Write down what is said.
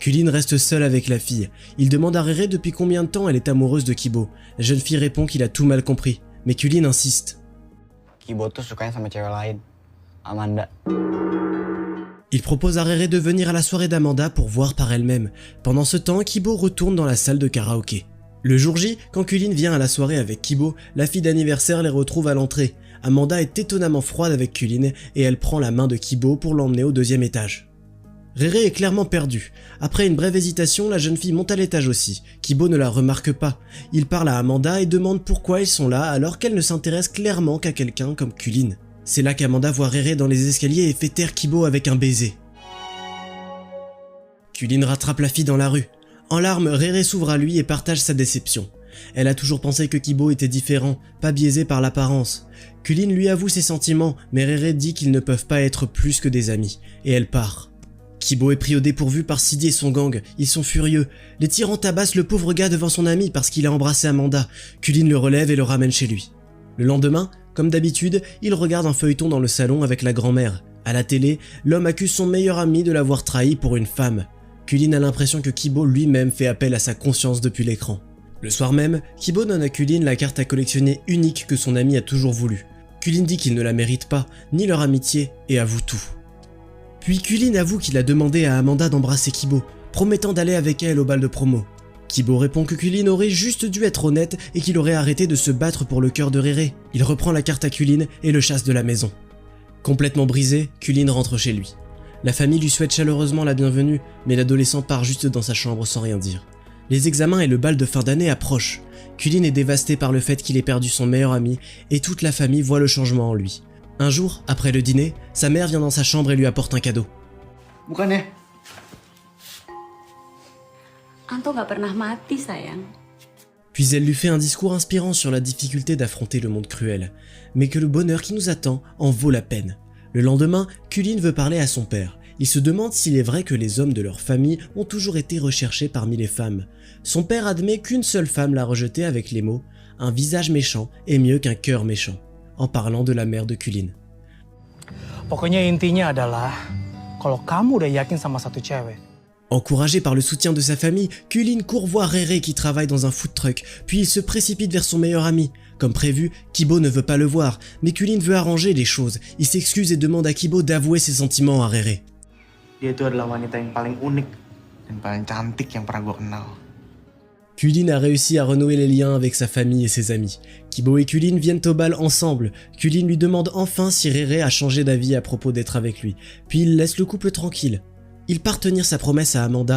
Kulin reste seule avec la fille. Il demande à Rere depuis combien de temps elle est amoureuse de Kibo. La jeune fille répond qu'il a tout mal compris, mais Kulin insiste. Kibo tuh sukanya sama cewek lain, Amanda. Il propose à Rere de venir à la soirée d'Amanda pour voir par elle-même. Pendant ce temps, Kibo retourne dans la salle de karaoké. Le jour J, quand Kulin vient à la soirée avec Kibo, la fille d'anniversaire les retrouve à l'entrée. Amanda est étonnamment froide avec Kulin et elle prend la main de Kibo pour l'emmener au deuxième étage. Rere est clairement perdue. Après une brève hésitation, la jeune fille monte à l'étage aussi. Kibo ne la remarque pas. Il parle à Amanda et demande pourquoi ils sont là alors qu'elle ne s'intéresse clairement qu'à quelqu'un comme Kulin. C'est là qu'Amanda voit Rere dans les escaliers et fait taire Kibo avec un baiser. Kulin rattrape la fille dans la rue. En larmes, Rere s'ouvre à lui et partage sa déception. Elle a toujours pensé que Kibo était différent, pas biaisé par l'apparence. Kulin lui avoue ses sentiments, mais Rere dit qu'ils ne peuvent pas être plus que des amis, et elle part. Kibo est pris au dépourvu par Sidi et son gang, ils sont furieux. Les tyrans tabassent le pauvre gars devant son ami parce qu'il a embrassé Amanda. Kulin le relève et le ramène chez lui. Le lendemain, comme d'habitude, il regarde un feuilleton dans le salon avec la grand-mère. À la télé, l'homme accuse son meilleur ami de l'avoir trahi pour une femme. Kulin a l'impression que Kibo lui-même fait appel à sa conscience depuis l'écran. Le soir même, Kibo donne à Kulin la carte à collectionner unique que son ami a toujours voulu. Kulin dit qu'il ne la mérite pas, ni leur amitié, et avoue tout. Puis Kulin avoue qu'il a demandé à Amanda d'embrasser Kibo, promettant d'aller avec elle au bal de promo. Kibo répond que Kulin aurait juste dû être honnête et qu'il aurait arrêté de se battre pour le cœur de Rere. Il reprend la carte à Kulin et le chasse de la maison. Complètement brisé, Kulin rentre chez lui. La famille lui souhaite chaleureusement la bienvenue, mais l'adolescent part juste dans sa chambre sans rien dire. Les examens et le bal de fin d'année approchent. Kulin est dévasté par le fait qu'il ait perdu son meilleur ami et toute la famille voit le changement en lui. Un jour, après le dîner, sa mère vient dans sa chambre et lui apporte un cadeau. Bukan ya? Anto gak pernah mati, sayang. Puis elle lui fait un discours inspirant sur la difficulté d'affronter le monde cruel, mais que le bonheur qui nous attend en vaut la peine. Le lendemain, Kulin veut parler à son père. Il se demande s'il est vrai que les hommes de leur famille ont toujours été recherchés parmi les femmes. Son père admet qu'une seule femme l'a rejeté avec les mots « Un visage méchant est mieux qu'un cœur méchant », en parlant de la mère de Kulin. Pokoknya intinya adalah kalau kamu udah yakin sama satu cewek. Encouragé par le soutien de sa famille, Kulin court voir Rere qui travaille dans un food truck, puis il se précipite vers son meilleur ami. Comme prévu, Kibo ne veut pas le voir, mais Kulin veut arranger les choses. Il s'excuse et demande à Kibo d'avouer ses sentiments à Rere. Dia itu adalah wanita yang paling unik dan paling cantik yang pernah gue kenal. Kulin a réussi à renouer les liens avec sa famille et ses amis. Kibo et Kulin viennent au bal ensemble. Kulin lui demande enfin si Rere a changé d'avis à propos d'être avec lui, puis il laisse le couple tranquille. Il part tenir sa promesse à Amanda